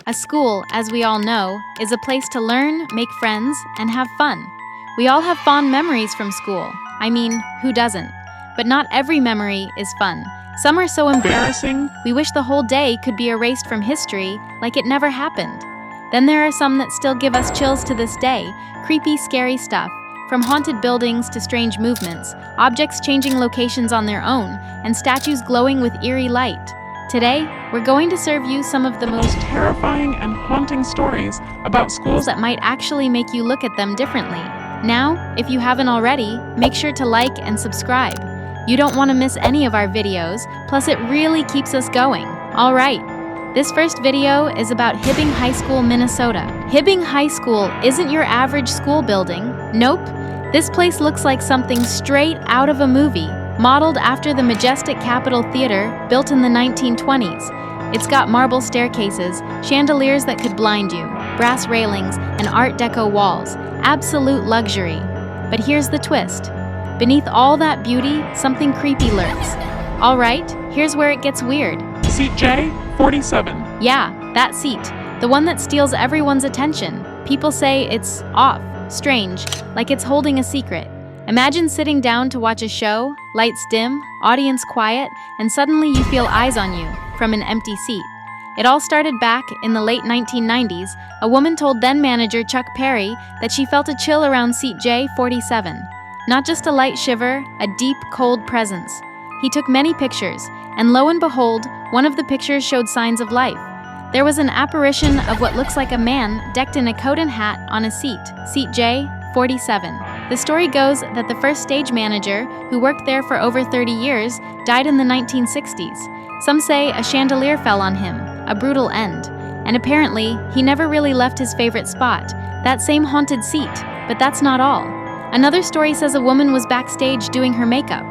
A school, as we all know, is a place to learn, make friends, and have fun. We all have fond memories from school. I mean, who doesn't? But not every memory is fun. Some are so embarrassing, we wish the whole day could be erased from history like it never happened. Then there are some that still give us chills to this day, creepy, scary stuff, from haunted buildings to strange movements, objects changing locations on their own, and statues glowing with eerie light. Today, we're going to serve you some of the most terrifying and haunting stories about schools that might actually make you look at them differently. Now, if you haven't already, make sure to like and subscribe. You don't want to miss any of our videos, plus it really keeps us going. All right. This first video is about Hibbing High School, Minnesota. Hibbing High School isn't your average school building. Nope. This place looks like something straight out of a movie, modeled after the majestic Capitol Theater built in the 1920s. It's got marble staircases, chandeliers that could blind you, brass railings, and Art Deco walls. Absolute luxury. But here's the twist. Beneath all that beauty, something creepy lurks. All right, here's where it gets weird. Seat J, 47. Yeah, that seat. The one that steals everyone's attention. People say it's off, strange, like it's holding a secret. Imagine sitting down to watch a show, lights dim, audience quiet, and suddenly you feel eyes on you from an empty seat. It all started back in the late 1990s. A woman told then-manager Chuck Perry that she felt a chill around seat J47. Not just a light shiver, a deep, cold presence. He took many pictures, and lo and behold, one of the pictures showed signs of life. There was an apparition of what looks like a man decked in a coat and hat on a seat J47. The story goes that the first stage manager, who worked there for over 30 years, died in the 1960s. Some say a chandelier fell on him, a brutal end. And apparently, he never really left his favorite spot, that same haunted seat, but that's not all. Another story says a woman was backstage doing her makeup.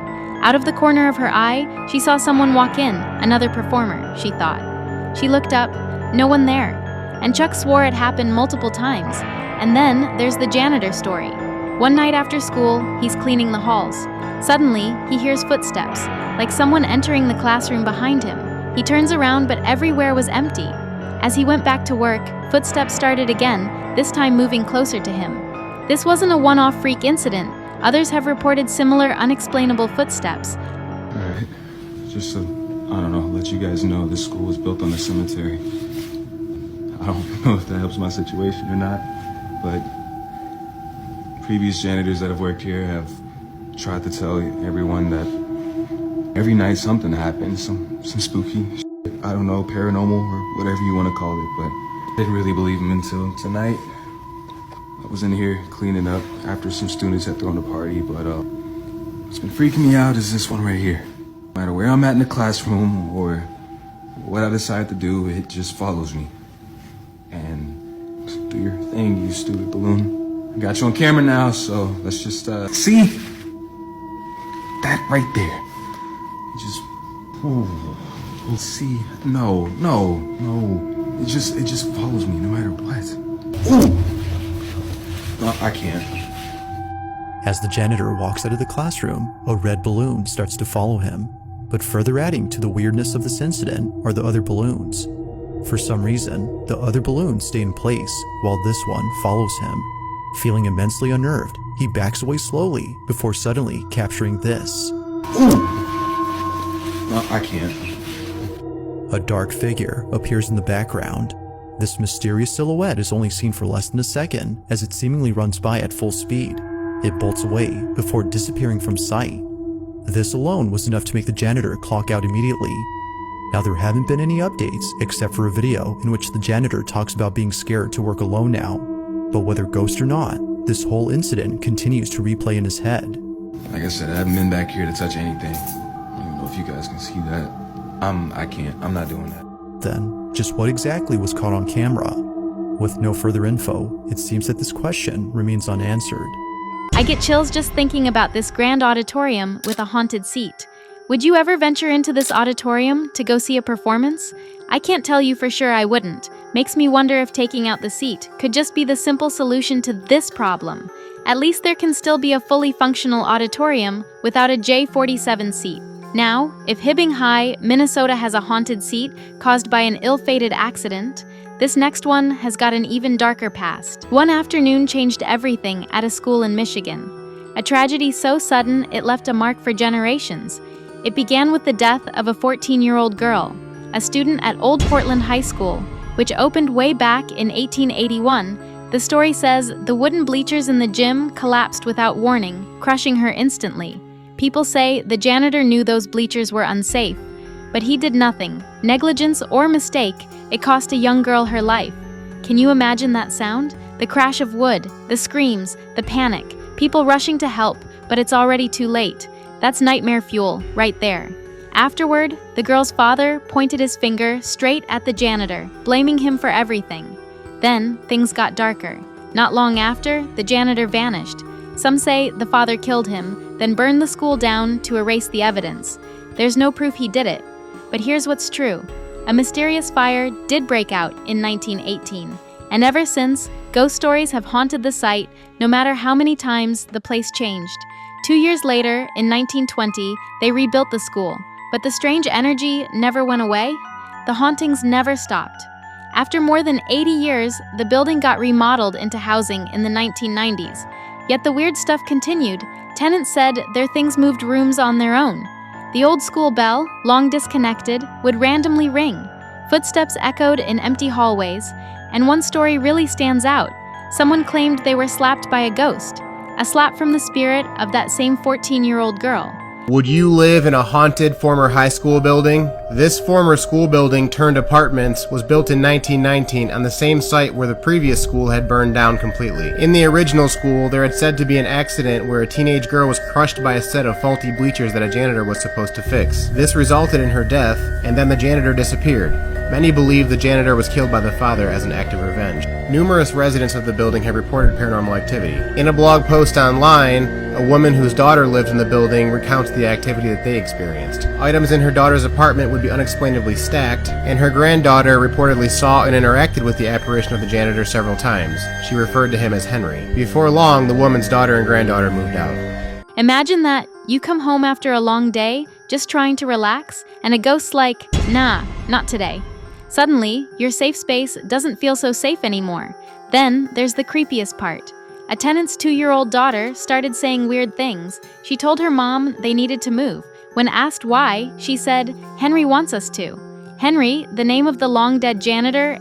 Out of the corner of her eye, she saw someone walk in, another performer, she thought. She looked up, no one there. And Chuck swore it happened multiple times. And then there's the janitor story. One night after school, he's cleaning the halls. Suddenly, he hears footsteps, like someone entering the classroom behind him. He turns around, but everywhere was empty. As he went back to work, footsteps started again, this time moving closer to him. This wasn't a one-off freak incident. Others have reported similar unexplainable footsteps. Alright, just so, I don't know, let you guys know this school was built on a cemetery. I don't know if that helps my situation or not, but previous janitors that have worked here have tried to tell everyone that every night something happens, some spooky shit, I don't know, paranormal or whatever you want to call it, but I didn't really believe them until tonight. I was in here cleaning up after some students had thrown a party, but what's been freaking me out is this one right here. No matter where I'm at in the classroom or what I decide to do, it just follows me. And do your thing, you stupid balloon. I got you on camera now, so let's just see that right there. Just see, no. It just follows me no matter what. Ooh. No, I can't. As the janitor walks out of the classroom, a red balloon starts to follow him. But further adding to the weirdness of this incident are the other balloons. For some reason, the other balloons stay in place while this one follows him. Feeling immensely unnerved, he backs away slowly before suddenly capturing this. Ooh. No, I can't. A dark figure appears in the background. This mysterious silhouette is only seen for less than a second as it seemingly runs by at full speed. It bolts away before disappearing from sight. This alone was enough to make the janitor clock out immediately. Now there haven't been any updates except for a video in which the janitor talks about being scared to work alone now. But whether ghost or not, this whole incident continues to replay in his head. Like I said, I haven't been back here to touch anything. I don't know if you guys can see that. I can't. I'm not doing that. Then, just what exactly was caught on camera? With no further info, it seems that this question remains unanswered. I get chills just thinking about this grand auditorium with a haunted seat. Would you ever venture into this auditorium to go see a performance? I can't tell you for sure I wouldn't. Makes me wonder if taking out the seat could just be the simple solution to this problem. At least there can still be a fully functional auditorium without a J47 seat. Now, if Hibbing High, Minnesota has a haunted seat caused by an ill-fated accident, This next one has got an even darker past. One afternoon changed everything at a school in Michigan. A tragedy so sudden it left a mark for generations. It began with the death of a 14-year-old girl, a student at Old Portland High School, which opened way back in 1881. The story says the wooden bleachers in the gym collapsed without warning, crushing her instantly. People say the janitor knew those bleachers were unsafe, but he did nothing. Negligence or mistake, it cost a young girl her life. Can you imagine that sound? The crash of wood, the screams, the panic, people rushing to help, but it's already too late. That's nightmare fuel, right there. Afterward, the girl's father pointed his finger straight at the janitor, blaming him for everything. Then, things got darker. Not long after, the janitor vanished. Some say the father killed him, then burned the school down to erase the evidence. There's no proof he did it. But here's what's true. A mysterious fire did break out in 1918, and ever since, ghost stories have haunted the site no matter how many times the place changed. 2 years later, in 1920, they rebuilt the school, but the strange energy never went away. The hauntings never stopped. After more than 80 years, the building got remodeled into housing in the 1990s. Yet the weird stuff continued. Tenants said their things moved rooms on their own. The old school bell, long disconnected, would randomly ring. Footsteps echoed in empty hallways, and one story really stands out. Someone claimed they were slapped by a ghost, a slap from the spirit of that same 14-year-old girl. Would you live in a haunted former high school building? This former school building turned apartments was built in 1919 on the same site where the previous school had burned down completely. In the original school, there had said to be an accident where a teenage girl was crushed by a set of faulty bleachers that a janitor was supposed to fix. This resulted in her death, and then the janitor disappeared. Many believe the janitor was killed by the father as an act of revenge. Numerous residents of the building have reported paranormal activity. In a blog post online, a woman whose daughter lived in the building recounts the activity that they experienced. Items in her daughter's apartment would be unexplainably stacked, and her granddaughter reportedly saw and interacted with the apparition of the janitor several times. She referred to him as Henry. Before long, the woman's daughter and granddaughter moved out. Imagine that you come home after a long day, just trying to relax, and a ghost's like, nah, not today. Suddenly, your safe space doesn't feel so safe anymore. Then, there's the creepiest part. A tenant's 2-year-old daughter started saying weird things. She told her mom they needed to move. When asked why, she said, "Henry wants us to." Henry, the name of the long-dead janitor,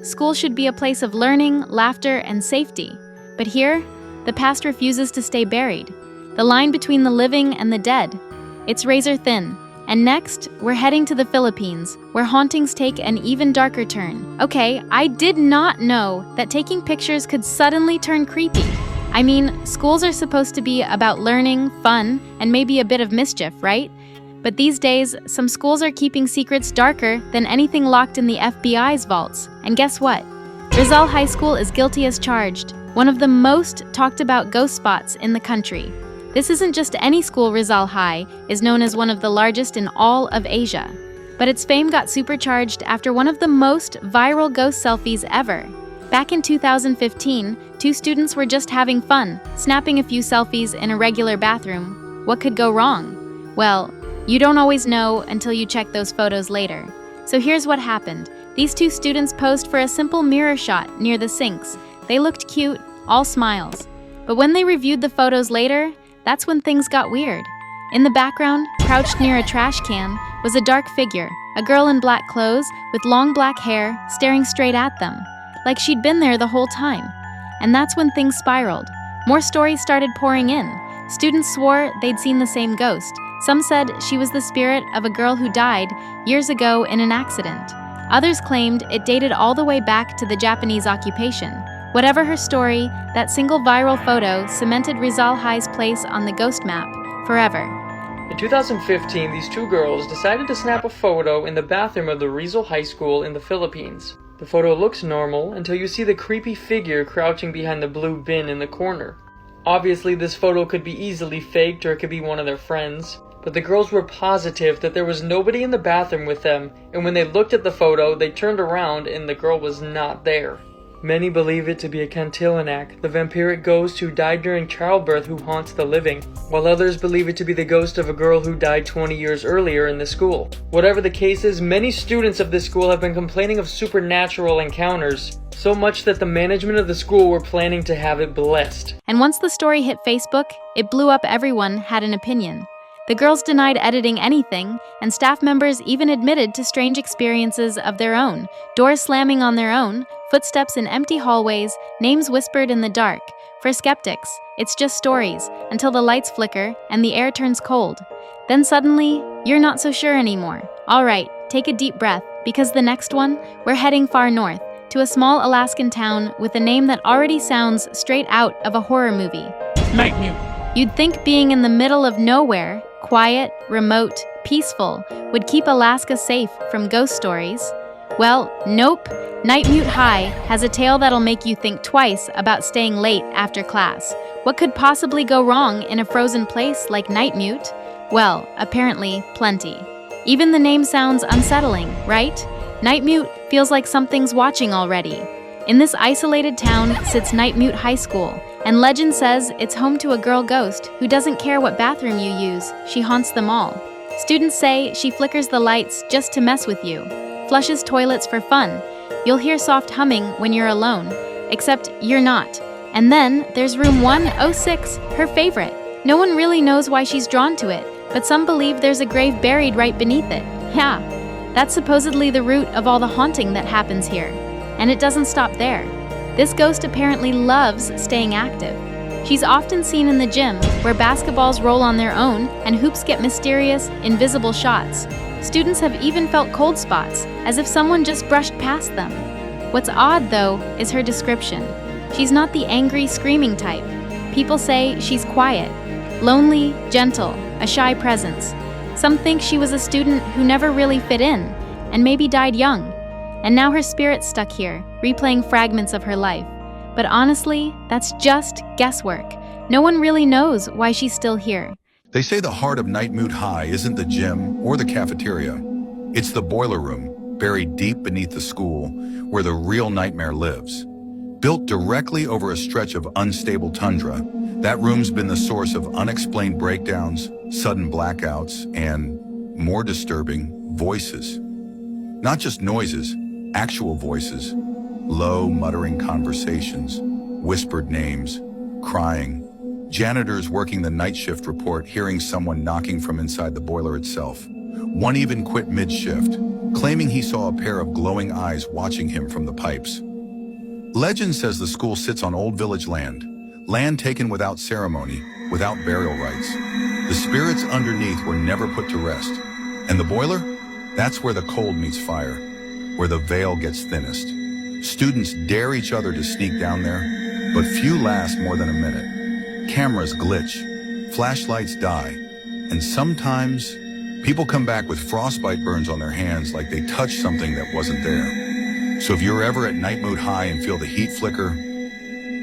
school should be a place of learning, laughter, and safety. But here, the past refuses to stay buried. The line between the living and the dead. It's razor thin. And next, we're heading to the Philippines, where hauntings take an even darker turn. Okay, I did not know that taking pictures could suddenly turn creepy. I mean, schools are supposed to be about learning, fun, and maybe a bit of mischief, right? But these days, some schools are keeping secrets darker than anything locked in the FBI's vaults. And guess what? Rizal High School is guilty as charged, one of the most talked about ghost spots in the country. This isn't just any school. Rizal High is known as one of the largest in all of Asia. But its fame got supercharged after one of the most viral ghost selfies ever. Back in 2015, 2 students were just having fun, snapping a few selfies in a regular bathroom. What could go wrong? Well, you don't always know until you check those photos later. So here's what happened. These 2 students posed for a simple mirror shot near the sinks. They looked cute, all smiles. But when they reviewed the photos later, that's when things got weird. In the background, crouched near a trash can, was a dark figure, a girl in black clothes with long black hair staring straight at them, like she'd been there the whole time. And that's when things spiraled. More stories started pouring in. Students swore they'd seen the same ghost. Some said she was the spirit of a girl who died years ago in an accident. Others claimed it dated all the way back to the Japanese occupation. Whatever her story, that single viral photo cemented Rizal High's place on the ghost map forever. In 2015, these 2 girls decided to snap a photo in the bathroom of the Rizal High School in the Philippines. The photo looks normal until you see the creepy figure crouching behind the blue bin in the corner. Obviously, this photo could be easily faked or it could be one of their friends, but the girls were positive that there was nobody in the bathroom with them, and when they looked at the photo, they turned around and the girl was not there. Many believe it to be a Cantilenac, the vampiric ghost who died during childbirth who haunts the living, while others believe it to be the ghost of a girl who died 20 years earlier in the school. Whatever the case is, many students of this school have been complaining of supernatural encounters, so much that the management of the school were planning to have it blessed. And once the story hit Facebook, it blew up. Everyone had an opinion. The girls denied editing anything, and staff members even admitted to strange experiences of their own, doors slamming on their own, footsteps in empty hallways, names whispered in the dark. For skeptics, it's just stories, until the lights flicker and the air turns cold. Then suddenly, you're not so sure anymore. All right, take a deep breath, because the next one, we're heading far north, to a small Alaskan town with a name that already sounds straight out of a horror movie. Night Mute. You'd think being in the middle of nowhere, quiet, remote, peaceful, would keep Alaska safe from ghost stories. Well, nope. Night Mute High has a tale that'll make you think twice about staying late after class. What could possibly go wrong in a frozen place like Night Mute? Well, apparently, plenty. Even the name sounds unsettling, right? Night Mute feels like something's watching already. In this isolated town sits Night Mute High School, and legend says it's home to a girl ghost who doesn't care what bathroom you use, she haunts them all. Students say she flickers the lights just to mess with you, flushes toilets for fun. You'll hear soft humming when you're alone, except you're not. And then there's room 106, her favorite. No one really knows why she's drawn to it, but some believe there's a grave buried right beneath it. Yeah, that's supposedly the root of all the haunting that happens here. And it doesn't stop there. This ghost apparently loves staying active. She's often seen in the gym, where basketballs roll on their own and hoops get mysterious, invisible shots. Students have even felt cold spots, as if someone just brushed past them. What's odd, though, is her description. She's not the angry, screaming type. People say she's quiet, lonely, gentle, a shy presence. Some think she was a student who never really fit in, and maybe died young. And now her spirit's stuck here, replaying fragments of her life. But honestly, that's just guesswork. No one really knows why she's still here. They say the heart of Night Mute High isn't the gym or the cafeteria. It's the boiler room, buried deep beneath the school, where the real nightmare lives. Built directly over a stretch of unstable tundra, that room's been the source of unexplained breakdowns, sudden blackouts, and, more disturbing, voices. Not just noises, actual voices. Low, muttering conversations, whispered names, crying. Janitors working the night shift report hearing someone knocking from inside the boiler itself. One even quit mid-shift, claiming he saw a pair of glowing eyes watching him from the pipes. Legend says the school sits on old village land taken without ceremony, without burial rites. The spirits underneath were never put to rest. And the boiler? That's where the cold meets fire, where the veil gets thinnest. Students dare each other to sneak down there, but few last more than a minute. Cameras glitch, flashlights die, and sometimes people come back with frostbite burns on their hands like they touched something that wasn't there. So if you're ever at Night Mute High and feel the heat flicker,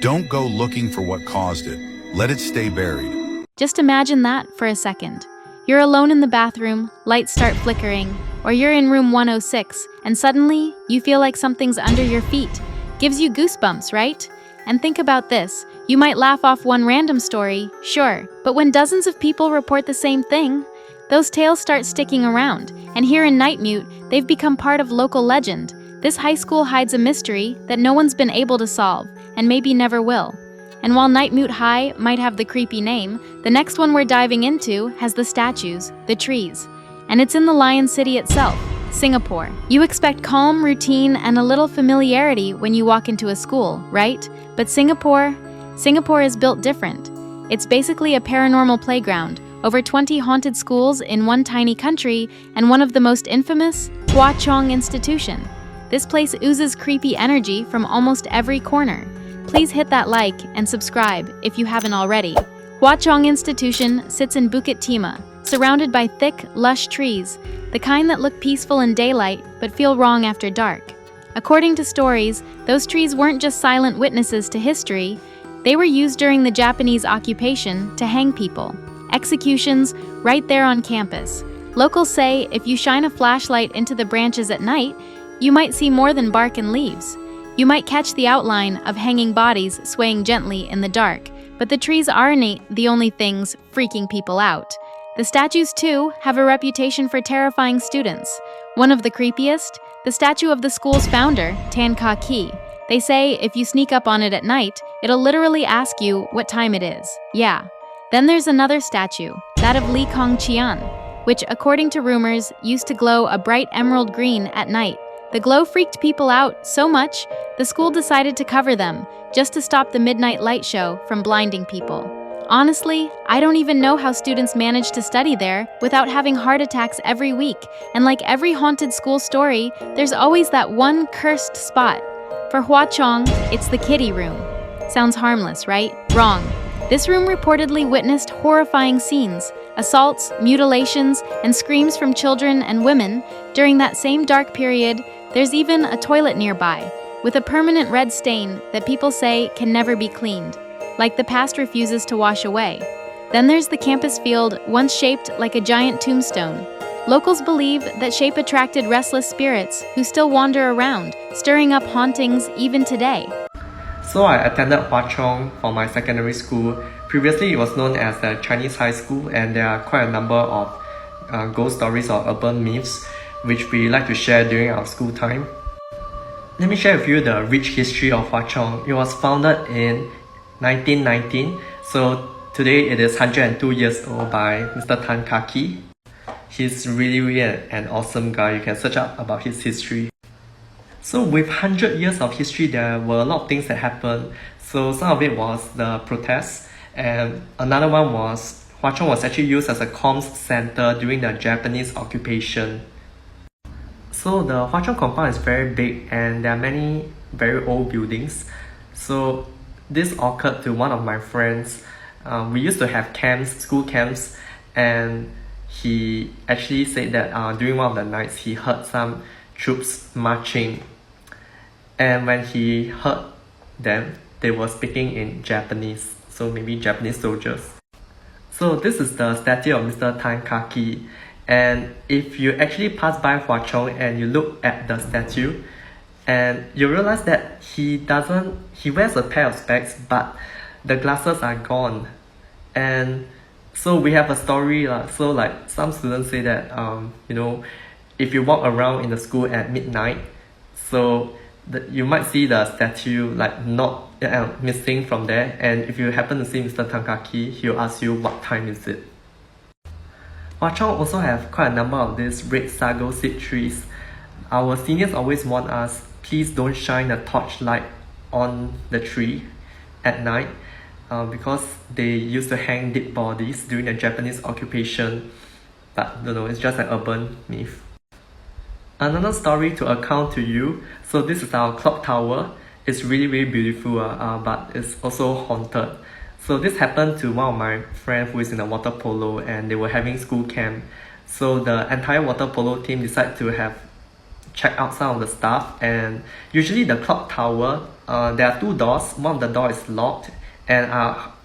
don't go looking for what caused it. Let it stay buried. Just imagine that for a second. You're alone in the bathroom, lights start flickering, or you're in room 106, and suddenly you feel like something's under your feet. Gives you goosebumps, right? And think about this. You might laugh off one random story, sure, but when dozens of people report the same thing, those tales start sticking around. And here in Night Mute, they've become part of local legend. This high school hides a mystery that no one's been able to solve, and maybe never will. And while Night Mute High might have the creepy name, the next one we're diving into has the statues, the trees. And it's in the Lion City itself, Singapore. You expect calm, routine, and a little familiarity when you walk into a school, right? But Singapore is built different. It's basically a paranormal playground, over 20 haunted schools in one tiny country, and one of the most infamous, Hwa Chong Institution. This place oozes creepy energy from almost every corner. Please hit that like and subscribe if you haven't already. Hwa Chong Institution sits in Bukit Timah, surrounded by thick, lush trees, the kind that look peaceful in daylight but feel wrong after dark. According to stories, those trees weren't just silent witnesses to history, they were used during the Japanese occupation to hang people. Executions right there on campus. Locals say if you shine a flashlight into the branches at night, you might see more than bark and leaves. You might catch the outline of hanging bodies swaying gently in the dark, but the trees aren't the only things freaking people out. The statues, too, have a reputation for terrifying students. One of the creepiest, the statue of the school's founder, Tan Ka Ki. They say if you sneak up on it at night, it'll literally ask you what time it is. Yeah. Then there's another statue, that of Li Kongqian, which, according to rumors, used to glow a bright emerald green at night. The glow freaked people out so much, the school decided to cover them, just to stop the midnight light show from blinding people. Honestly, I don't even know how students manage to study there without having heart attacks every week, and like every haunted school story, there's always that one cursed spot. For Huachong, it's the kitty room. Sounds harmless, right? Wrong. This room reportedly witnessed horrifying scenes, assaults, mutilations, and screams from children and women. During that same dark period, there's even a toilet nearby, with a permanent red stain that people say can never be cleaned, like the past refuses to wash away. Then there's the campus field, once shaped like a giant tombstone. Locals believe that shape attracted restless spirits who still wander around, stirring up hauntings even today. So I attended Hua Chong for my secondary school. Previously it was known as the Chinese high school, and there are quite a number of ghost stories or urban myths which we like to share during our school time. Let me share with you the rich history of Hua Chong. It was founded in 1919, so today it is 102 years old by Mr. Tan Ka Ki. He's really an awesome guy. You can search up about his history. So with 100 years of history, there were a lot of things that happened. So some of it was the protests, and another one was Hua Chong was actually used as a comms center during the Japanese occupation. So the Hua Chong compound is very big, and there are many very old buildings. So this occurred to one of my friends. We used to have camps, school camps, and he actually said that during one of the nights he heard some troops marching. And when he heard them, they were speaking in Japanese, so maybe Japanese soldiers. So this is the statue of Mr. Tan Ka Ki. And if you actually pass by Hua Chong and you look at the statue, and you realize that he wears a pair of specs, but the glasses are gone. And so we have a story, so like some students say that, if you walk around in the school at midnight, so you might see the statue like not missing from there, and if you happen to see Mr. Tan Ka Ki, he'll ask you what time is it. Hua Chong also have quite a number of these red sago seed trees. Our seniors always warn us, please don't shine a torchlight on the tree at night, because they used to hang dead bodies during the Japanese occupation. But it's just an urban myth. Another story to account to you. So this is our clock tower. It's really beautiful, but it's also haunted. So this happened to one of my friends who is in a water polo, and they were having school camp. So the entire water polo team decided to have check out some of the stuff. And usually the clock tower, there are two doors. One of the door is locked, and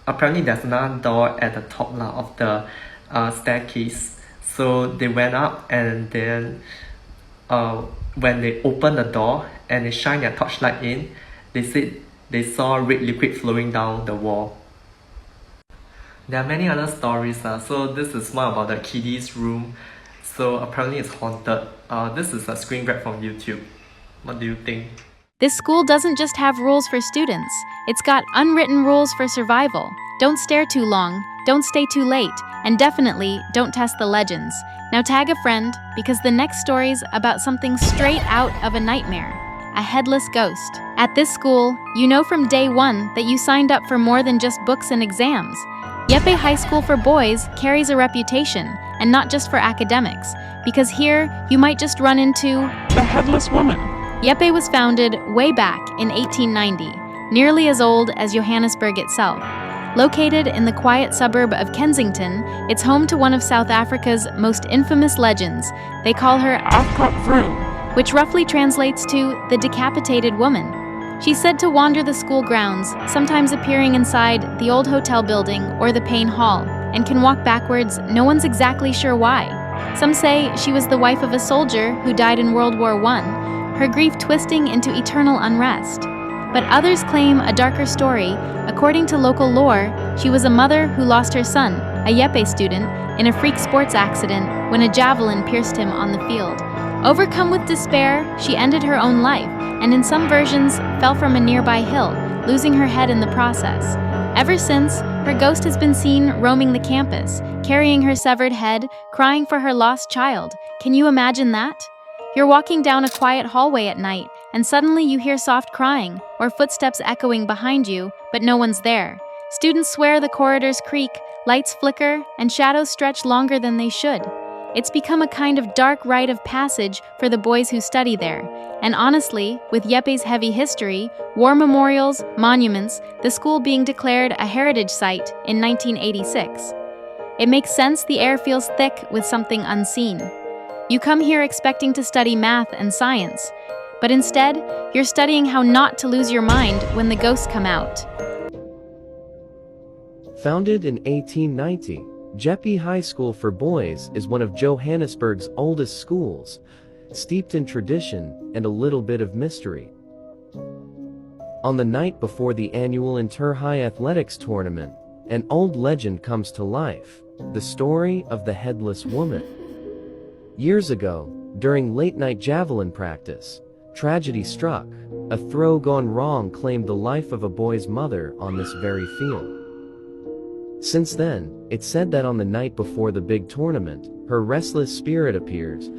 apparently there's another door at the top of the staircase. So they went up, and then when they opened the door and they shined their torchlight in, they said they saw red liquid flowing down the wall. There are many other stories. So this is one about the kiddies room. So apparently it's haunted. This is a screen grab from YouTube. What do you think? This school doesn't just have rules for students, it's got unwritten rules for survival. Don't stare too long, don't stay too late, and definitely don't test the legends. Now tag a friend, because the next story's about something straight out of a nightmare. A headless ghost. At this school, you know from day one that you signed up for more than just books and exams. Yepe High School for Boys carries a reputation, and not just for academics, because here you might just run into The Headless Woman. Yepe was founded way back in 1890, nearly as old as Johannesburg itself. Located in the quiet suburb of Kensington, it's home to one of South Africa's most infamous legends. They call her Afkot Vroom. which roughly translates to the decapitated woman. She's said to wander the school grounds, sometimes appearing inside the old hotel building or the Payne Hall, and can walk backwards, no one's exactly sure why. Some say she was the wife of a soldier who died in World War I. her grief twisting into eternal unrest. But others claim a darker story. According to local lore, she was a mother who lost her son, a Yepe student, in a freak sports accident when a javelin pierced him on the field. Overcome with despair, she ended her own life, and in some versions fell from a nearby hill, losing her head in the process. Ever since, her ghost has been seen roaming the campus, carrying her severed head, crying for her lost child. Can you imagine that? You're walking down a quiet hallway at night, and suddenly you hear soft crying, or footsteps echoing behind you, but no one's there. Students swear the corridors creak, lights flicker, and shadows stretch longer than they should. It's become a kind of dark rite of passage for the boys who study there. And honestly, with Yepe's heavy history, war memorials, monuments, the school being declared a heritage site in 1986, it makes sense the air feels thick with something unseen. You come here expecting to study math and science, but instead, you're studying how not to lose your mind when the ghosts come out. Founded in 1890, Jeppe High School for Boys is one of Johannesburg's oldest schools, steeped in tradition and a little bit of mystery. On the night before the annual Inter-High Athletics tournament, an old legend comes to life, the story of the Headless Woman. Years ago, during late-night javelin practice, tragedy struck. A throw gone wrong claimed the life of a boy's mother on this very field. Since then, it's said that on the night before the big tournament, her restless spirit appears,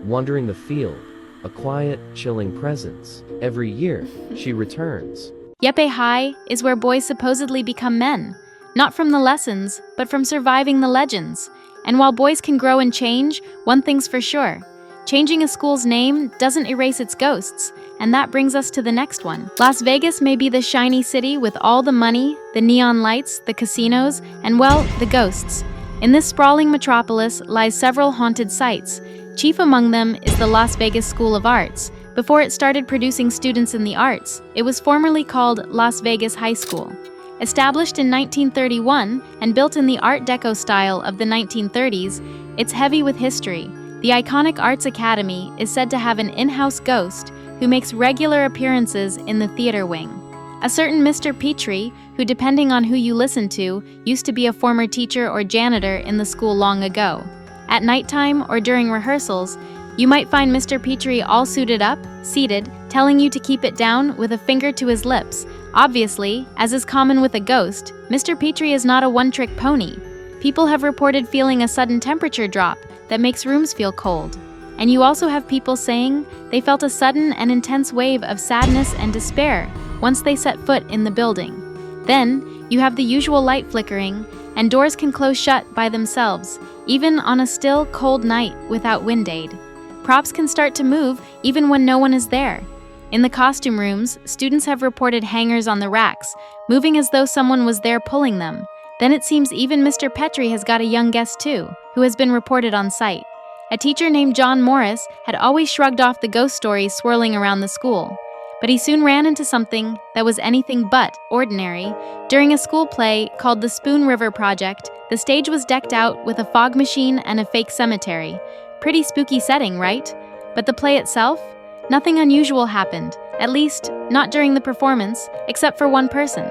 wandering the field, a quiet, chilling presence. Every year, she returns. Yepe High is where boys supposedly become men, not from the lessons, but from surviving the legends. And while boys can grow and change, one thing's for sure. Changing a school's name doesn't erase its ghosts, and that brings us to the next one. Las Vegas may be the shiny city with all the money, the neon lights, the casinos, and well, the ghosts. In this sprawling metropolis lies several haunted sites. Chief among them is the Las Vegas School of Arts. Before it started producing students in the arts, it was formerly called Las Vegas High School. Established in 1931 and built in the Art Deco style of the 1930s, it's heavy with history. The iconic Arts Academy is said to have an in-house ghost who makes regular appearances in the theater wing. A certain Mr. Petrie, who depending on who you listen to, used to be a former teacher or janitor in the school long ago. At nighttime or during rehearsals, you might find Mr. Petrie all suited up, seated, telling you to keep it down with a finger to his lips. Obviously, as is common with a ghost, Mr. Petrie is not a one-trick pony. People have reported feeling a sudden temperature drop that makes rooms feel cold. And you also have people saying they felt a sudden and intense wave of sadness and despair once they set foot in the building. Then, you have the usual light flickering, and doors can close shut by themselves, even on a still, cold night without wind aid. Props can start to move even when no one is there. In the costume rooms, students have reported hangers on the racks, moving as though someone was there pulling them. Then it seems even Mr. Petrie has got a young guest too, who has been reported on site. A teacher named John Morris had always shrugged off the ghost stories swirling around the school. But he soon ran into something that was anything but ordinary. During a school play called the Spoon River Project, the stage was decked out with a fog machine and a fake cemetery. Pretty spooky setting, right? But the play itself? Nothing unusual happened, at least not during the performance, except for one person.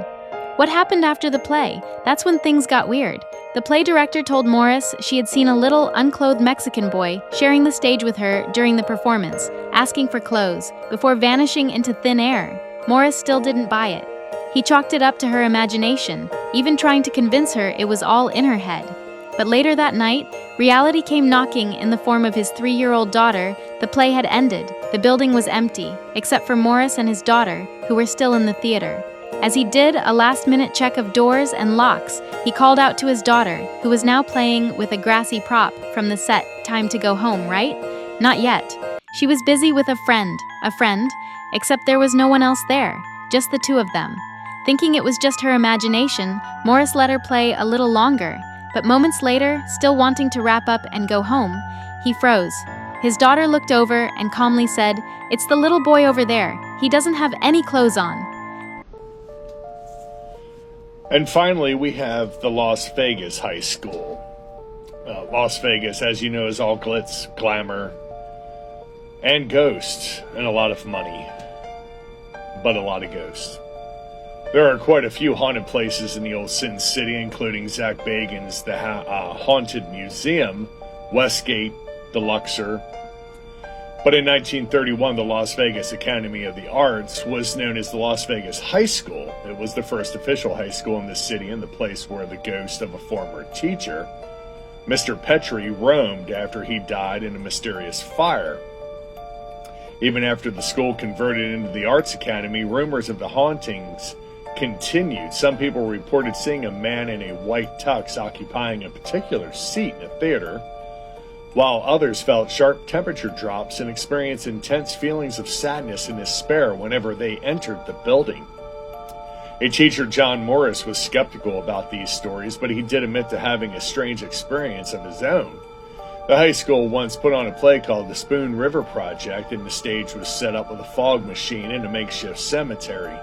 What happened after the play? That's when things got weird. The play director told Morris she had seen a little unclothed Mexican boy sharing the stage with her during the performance, asking for clothes, before vanishing into thin air. Morris still didn't buy it. He chalked it up to her imagination, even trying to convince her it was all in her head. But later that night, reality came knocking in the form of his 3-year-old daughter. The play had ended. The building was empty, except for Morris and his daughter, who were still in the theater. As he did a last-minute check of doors and locks, he called out to his daughter, who was now playing with a grassy prop from the set Time to Go Home, right? Not yet. She was busy with a friend, except there was no one else there, just the two of them. Thinking it was just her imagination, Morris let her play a little longer, but moments later, still wanting to wrap up and go home, he froze. His daughter looked over and calmly said, "It's the little boy over there. He doesn't have any clothes on." And finally, we have the Las Vegas High School. Las Vegas, as you know, is all glitz, glamour, and ghosts, and a lot of money. But a lot of ghosts. There are quite a few haunted places in the old Sin City, including Zach Bagans' The Haunted Museum, Westgate, the Luxor. But in 1931, the Las Vegas Academy of the Arts was known as the Las Vegas High School. It was the first official high school in the city and the place where the ghost of a former teacher, Mr. Petrie, roamed after he died in a mysterious fire. Even after the school converted into the Arts Academy, rumors of the hauntings continued. Some people reported seeing a man in a white tux occupying a particular seat in a theater, while others felt sharp temperature drops and experienced intense feelings of sadness and despair whenever they entered the building. A teacher, John Morris, was skeptical about these stories, but he did admit to having a strange experience of his own. The high school once put on a play called the Spoon River Project, and the stage was set up with a fog machine in a makeshift cemetery.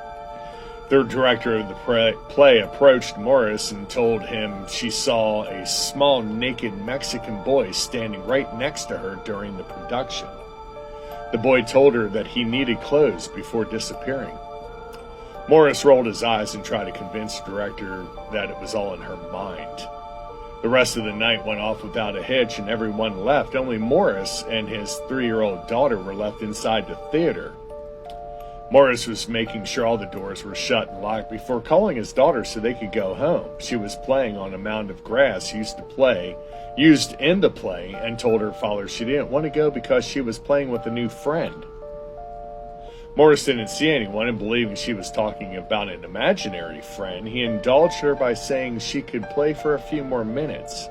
The director of the play approached Morris and told him she saw a small naked Mexican boy standing right next to her during the production. The boy told her that he needed clothes before disappearing. Morris rolled his eyes and tried to convince the director that it was all in her mind. The rest of the night went off without a hitch and everyone left. Only Morris and his 3-year-old daughter were left inside the theater. Morris was making sure all the doors were shut and locked before calling his daughter so they could go home. She was playing on a mound of grass used in the play, and told her father she didn't want to go because she was playing with a new friend. Morris didn't see anyone, and believing she was talking about an imaginary friend, he indulged her by saying she could play for a few more minutes.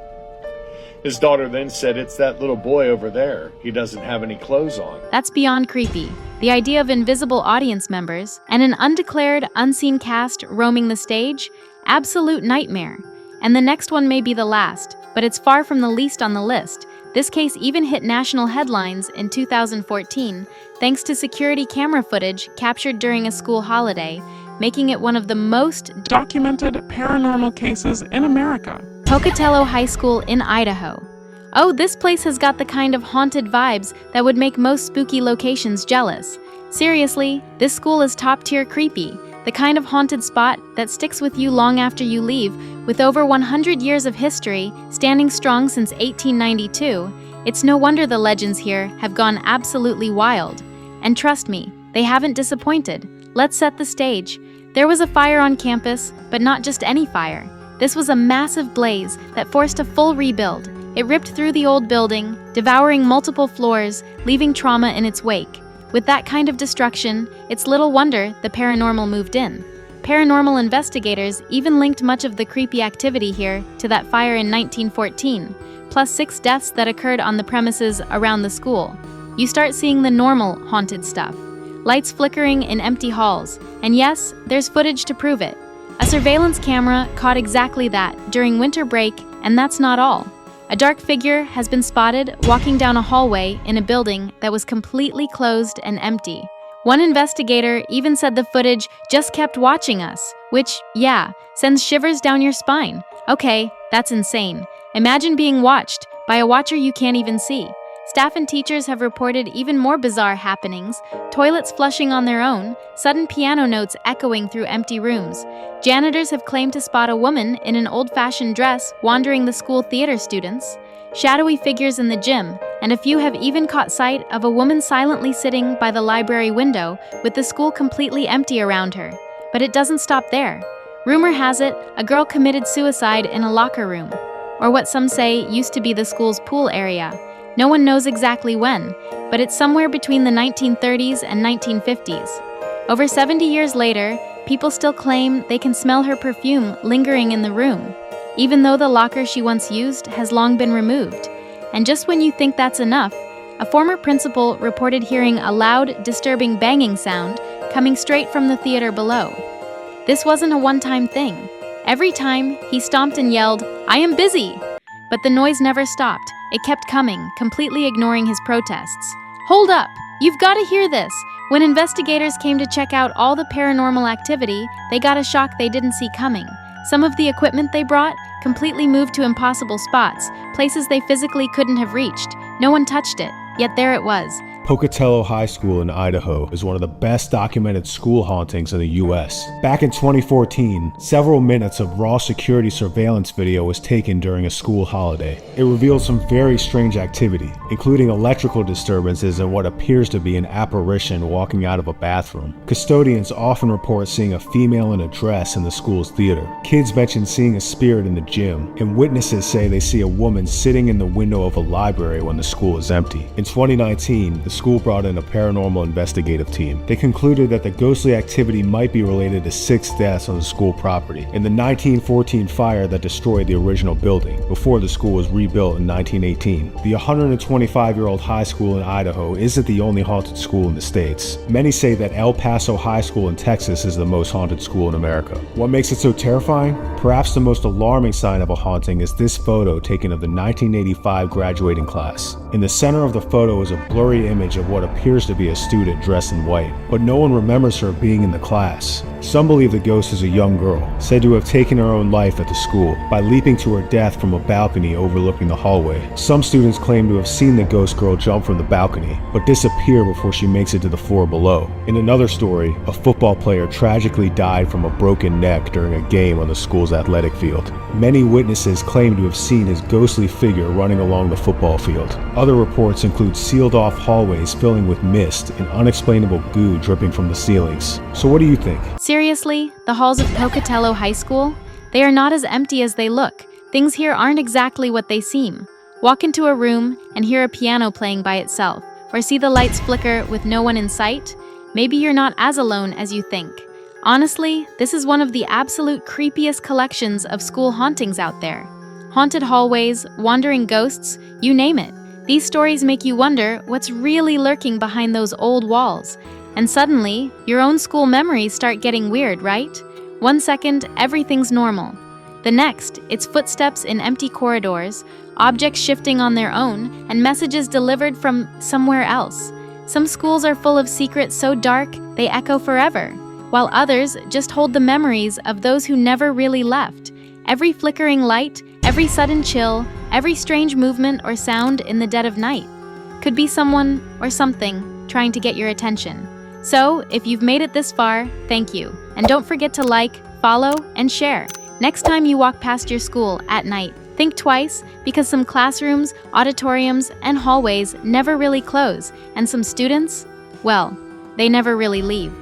His daughter then said, "It's that little boy over there. He doesn't have any clothes on." That's beyond creepy. The idea of invisible audience members and an undeclared, unseen cast roaming the stage? Absolute nightmare. And the next one may be the last, but it's far from the least on the list. This case even hit national headlines in 2014 thanks to security camera footage captured during a school holiday, making it one of the most Documented paranormal cases in America. Pocatello High School in Idaho. Oh, this place has got the kind of haunted vibes that would make most spooky locations jealous. Seriously, this school is top-tier creepy, the kind of haunted spot that sticks with you long after you leave. With over 100 years of history, standing strong since 1892, it's no wonder the legends here have gone absolutely wild. And trust me, they haven't disappointed. Let's set the stage. There was a fire on campus, but not just any fire. This was a massive blaze that forced a full rebuild. It ripped through the old building, devouring multiple floors, leaving trauma in its wake. With that kind of destruction, it's little wonder the paranormal moved in. Paranormal investigators even linked much of the creepy activity here to that fire in 1914, plus 6 deaths that occurred on the premises around the school. You start seeing the normal haunted stuff. Lights flickering in empty halls, and yes, there's footage to prove it. A surveillance camera caught exactly that during winter break, and that's not all. A dark figure has been spotted walking down a hallway in a building that was completely closed and empty. One investigator even said the footage just kept watching us, which, yeah, sends shivers down your spine. Okay, that's insane. Imagine being watched by a watcher you can't even see. Staff and teachers have reported even more bizarre happenings, toilets flushing on their own, sudden piano notes echoing through empty rooms. Janitors have claimed to spot a woman in an old-fashioned dress wandering the school theater students, shadowy figures in the gym, and a few have even caught sight of a woman silently sitting by the library window with the school completely empty around her. But it doesn't stop there. Rumor has it, a girl committed suicide in a locker room, or what some say used to be the school's pool area. No one knows exactly when, but it's somewhere between the 1930s and 1950s. Over 70 years later, people still claim they can smell her perfume lingering in the room, even though the locker she once used has long been removed. And just when you think that's enough, a former principal reported hearing a loud, disturbing banging sound coming straight from the theater below. This wasn't a one-time thing. Every time, he stomped and yelled, "I am busy!" But the noise never stopped. It kept coming, completely ignoring his protests. Hold up! You've got to hear this! When investigators came to check out all the paranormal activity, they got a shock they didn't see coming. Some of the equipment they brought completely moved to impossible spots, places they physically couldn't have reached. No one touched it, yet there it was. Pocatello High School in Idaho is one of the best documented school hauntings in the US. Back in 2014, several minutes of raw security surveillance video was taken during a school holiday. It revealed some very strange activity, including electrical disturbances and what appears to be an apparition walking out of a bathroom. Custodians often report seeing a female in a dress in the school's theater. Kids mention seeing a spirit in the gym, and witnesses say they see a woman sitting in the window of a library when the school is empty. In 2019, the school brought in a paranormal investigative team. They concluded that the ghostly activity might be related to 6 deaths on the school property in the 1914 fire that destroyed the original building before the school was rebuilt in 1918. The 125-year-old high school in Idaho isn't the only haunted school in the States. Many say that El Paso High School in Texas is the most haunted school in America. What makes it so terrifying? Perhaps the most alarming sign of a haunting is this photo taken of the 1985 graduating class. In the center of the photo is a blurry image of what appears to be a student dressed in white, but no one remembers her being in the class. Some believe the ghost is a young girl, said to have taken her own life at the school by leaping to her death from a balcony overlooking the hallway. Some students claim to have seen the ghost girl jump from the balcony, but disappear before she makes it to the floor below. In another story, a football player tragically died from a broken neck during a game on the school's athletic field. Many witnesses claim to have seen his ghostly figure running along the football field. Other reports include sealed-off hallways filling with mist and unexplainable goo dripping from the ceilings. So what do you think? Seriously, the halls of Pocatello High School? They are not as empty as they look. Things here aren't exactly what they seem. Walk into a room and hear a piano playing by itself, or see the lights flicker with no one in sight. Maybe you're not as alone as you think. Honestly, this is one of the absolute creepiest collections of school hauntings out there. Haunted hallways, wandering ghosts, you name it. These stories make you wonder what's really lurking behind those old walls. And suddenly, your own school memories start getting weird, right? One second, everything's normal. The next, it's footsteps in empty corridors, objects shifting on their own, and messages delivered from somewhere else. Some schools are full of secrets so dark they echo forever, while others just hold the memories of those who never really left. Every flickering light, every sudden chill, every strange movement or sound in the dead of night could be someone or something trying to get your attention. So, if you've made it this far, thank you. And don't forget to like, follow, and share. Next time you walk past your school at night, think twice, because some classrooms, auditoriums, and hallways never really close, and some students, well, they never really leave.